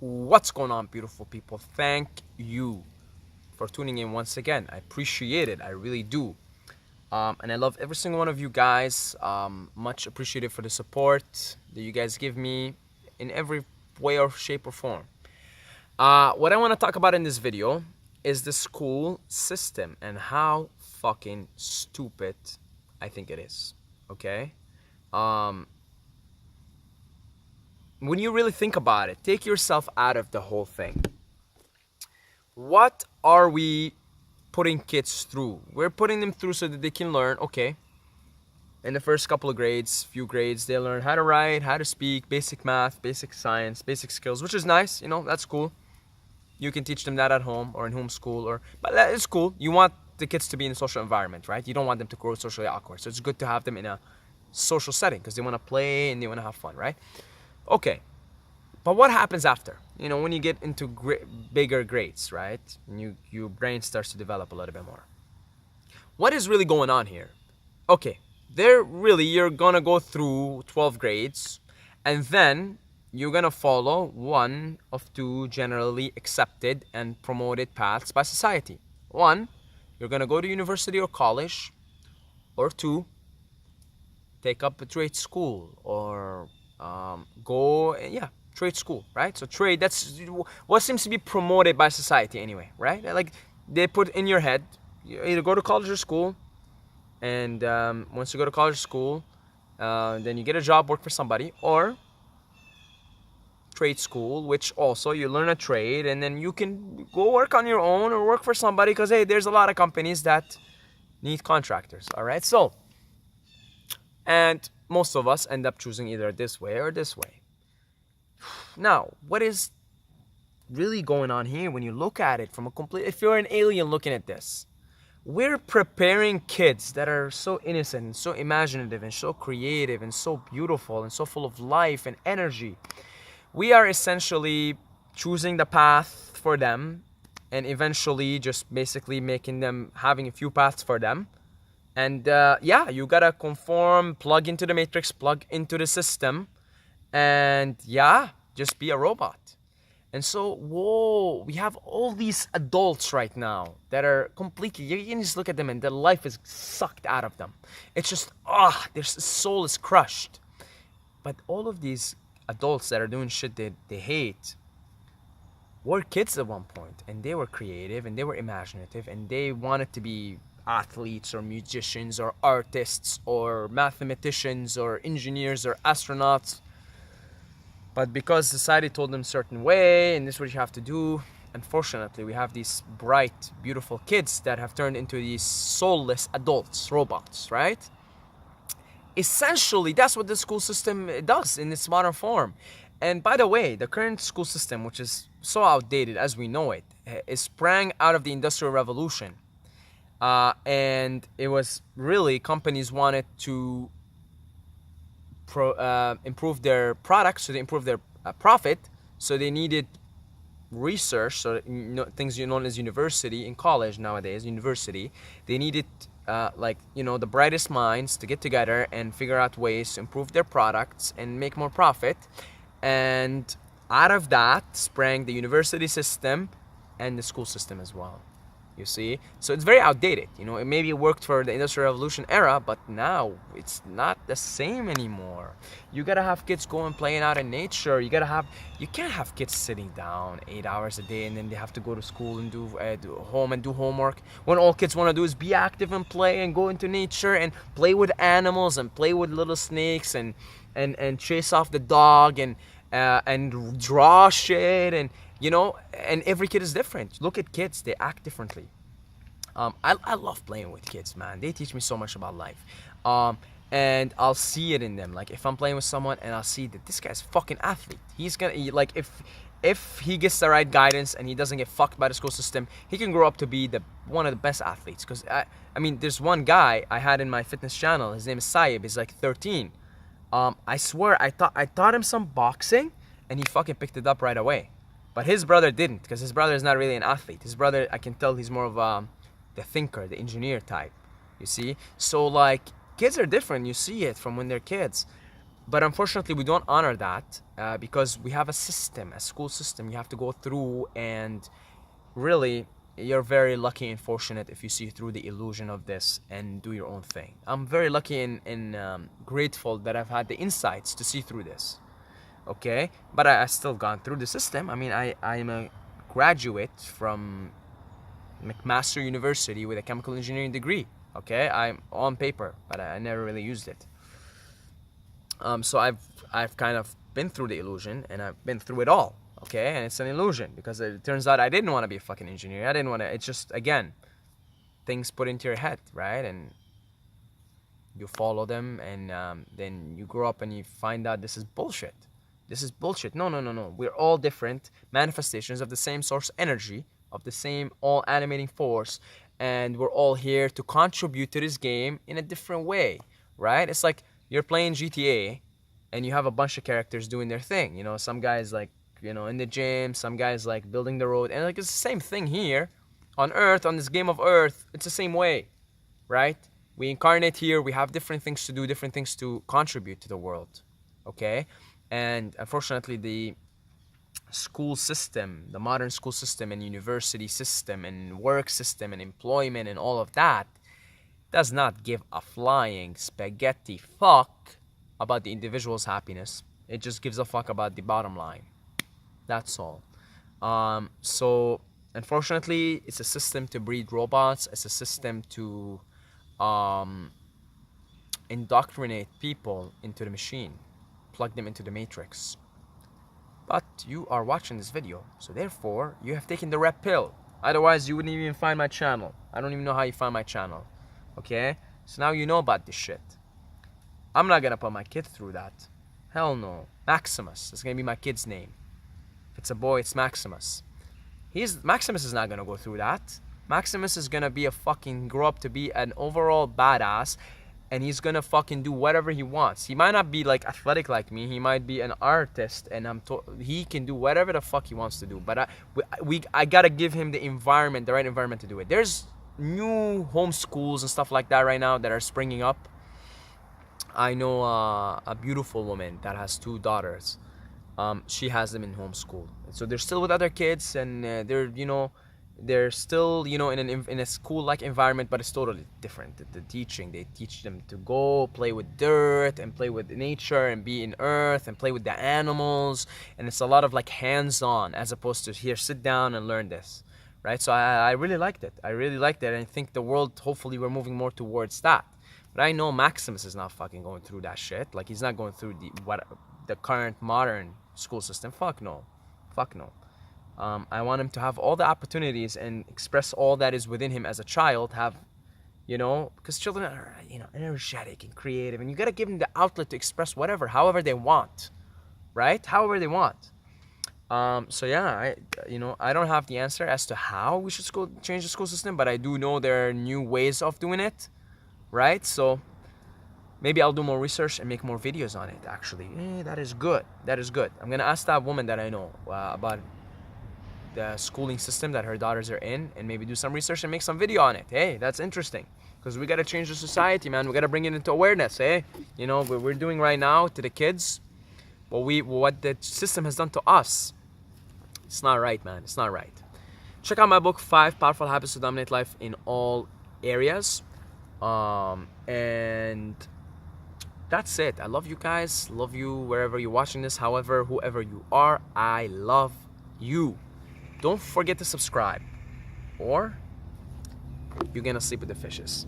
What's going on, beautiful people? Thank you for tuning in once again. I appreciate it. I really do. And I love every single one of you guys. Much appreciated for the support that you guys give me in every way or shape or form. What I want to talk about in this video is the school system and how fucking stupid I think it is. Okay? When you really think about it, take yourself out of the whole thing. What are we putting kids through? We're putting them through so that they can learn, okay, in the first couple of grades, few grades, they learn how to write, how to speak, basic math, basic science, basic skills, which is nice, that's cool. You can teach them that at home or in homeschool, but that is cool. You want the kids to be in a social environment, right? You don't want them to grow socially awkward. So it's good to have them in a social setting because they want to play and they want to have fun, right? Okay, but what happens after? When you get into bigger grades, right? And your brain starts to develop a little bit more. What is really going on here? Okay, you're gonna go through 12 grades, and then you're gonna follow one of two generally accepted and promoted paths by society. One, you're gonna go to university or college, or two, take up a trade school or trade school, right? So trade, that's what seems to be promoted by society anyway, right? Like they put in your head, you either go to college or school, and once you go to college or school, then you get a job, work for somebody, or trade school, which also you learn a trade, and then you can go work on your own or work for somebody because, hey, there's a lot of companies that need contractors, all right? So, and most of us end up choosing either this way or this way. Now, what is really going on here when you look at it from if you're an alien looking at this, we're preparing kids that are so innocent and so imaginative and so creative and so beautiful and so full of life and energy. We are essentially choosing the path for them and eventually just basically making them having a few paths for them. And you gotta conform, plug into the matrix, plug into the system, and just be a robot. And so, we have all these adults right now that are completely, you can just look at them and their life is sucked out of them. It's just, their soul is crushed. But all of these adults that are doing shit they hate were kids at one point, and they were creative and they were imaginative and they wanted to be athletes or musicians or artists or mathematicians or engineers or astronauts. But because society told them a certain way and this is what you have to do, unfortunately we have these bright, beautiful kids that have turned into these soulless adults, robots, right? Essentially, that's what the school system does in its modern form. And by the way, the current school system, which is so outdated as we know it, sprang out of the Industrial Revolution. And it was really, companies wanted to improve their products, so they improved their profit, so they needed research, so things known as university in college nowadays, university, they needed the brightest minds to get together and figure out ways to improve their products and make more profit. And out of that sprang the university system and the school system as well. You see? So it's very outdated. It maybe worked for the Industrial Revolution era, but now it's not the same anymore. You gotta have kids going playing out in nature. You can't have kids sitting down 8 hours a day and then they have to go to school and do homework. When all kids want to do is be active and play and go into nature and play with animals and play with little snakes and chase off the dog and draw shit and and every kid is different. Look at kids, they act differently. I love playing with kids, man. They teach me so much about life. And I'll see it in them. Like if I'm playing with someone and I'll see that this guy's fucking athlete. He's gonna, if he gets the right guidance and he doesn't get fucked by the school system, he can grow up to be one of the best athletes. Because there's one guy I had in my fitness channel. His name is Saib. He's like 13. I swear I taught him some boxing and he fucking picked it up right away. But his brother didn't, because his brother is not really an athlete. His brother, I can tell he's more of the thinker, the engineer type, you see? So, kids are different. You see it from when they're kids. But unfortunately, we don't honor that because we have a system, a school system you have to go through, and really, you're very lucky and fortunate if you see through the illusion of this and do your own thing. I'm very lucky and grateful that I've had the insights to see through this. Okay, but I still gone through the system. I mean, I'm a graduate from McMaster University with a chemical engineering degree. Okay, I'm on paper, but I never really used it. So I've kind of been through the illusion, and I've been through it all. Okay, and it's an illusion because it turns out I didn't want to be a fucking engineer. I didn't want to. It's just, again, things put into your head, right? And you follow them, and then you grow up and you find out this is bullshit. This is bullshit. No. We're all different manifestations of the same source energy, of the same all animating force, and we're all here to contribute to this game in a different way, right? It's like you're playing GTA and you have a bunch of characters doing their thing. You know, some guys like, you know, in the gym, some guys like building the road, and like it's the same thing here on Earth, on this game of Earth. It's the same way, right? We incarnate here, we have different things to do, different things to contribute to the world, okay? And unfortunately, the school system, the modern school system and university system and work system and employment and all of that does not give a flying spaghetti fuck about the individual's happiness. It just gives a fuck about the bottom line. That's all. So unfortunately, it's a system to breed robots. It's a system to indoctrinate people into the machine, plug them into the matrix. But you are watching this video, so therefore you have taken the red pill. Otherwise, you wouldn't even find my channel. I don't even know how you find my channel. Okay? So now you know about this shit. I'm not gonna put my kid through that. Hell no. Maximus is gonna be my kid's name. If it's a boy, it's Maximus. Maximus is not gonna go through that. Maximus is gonna be grow up to be an overall badass, and he's gonna fucking do whatever he wants. He might not be like athletic like me. He might be an artist, and he can do whatever the fuck he wants to do. But I gotta give him the environment, the right environment to do it. There's new homeschools and stuff like that right now that are springing up. I know a beautiful woman that has 2 daughters. She has them in homeschool, so they're still with other kids, and they're still, in a school-like environment, but it's totally different. The teaching, they teach them to go play with dirt and play with nature and be in earth and play with the animals, and it's a lot of like hands-on as opposed to here, sit down and learn this, right? So I really liked it. And I think the world, hopefully we're moving more towards that. But I know Maximus is not fucking going through that shit. Like, he's not going through the current modern school system. Fuck no. I want him to have all the opportunities and express all that is within him as a child. Because children are, energetic and creative, and you gotta give them the outlet to express however they want, right? However they want. So yeah, I don't have the answer as to how we should change the school system, but I do know there are new ways of doing it, right? So maybe I'll do more research and make more videos on it. Actually, that is good. I'm gonna ask that woman that I know about the schooling system that her daughters are in, and maybe do some research and make some video on it. Hey, that's interesting, because we got to change the society, man. We got to bring it into awareness. Hey, what we're doing right now to the kids, what the system has done to us, it's not right, man. It's not right. Check out my book, 5 Powerful Habits to Dominate Life in All Areas. And that's it. I love you guys. Love you wherever you're watching this. However, whoever you are, I love you. Don't forget to subscribe, or you're gonna sleep with the fishes.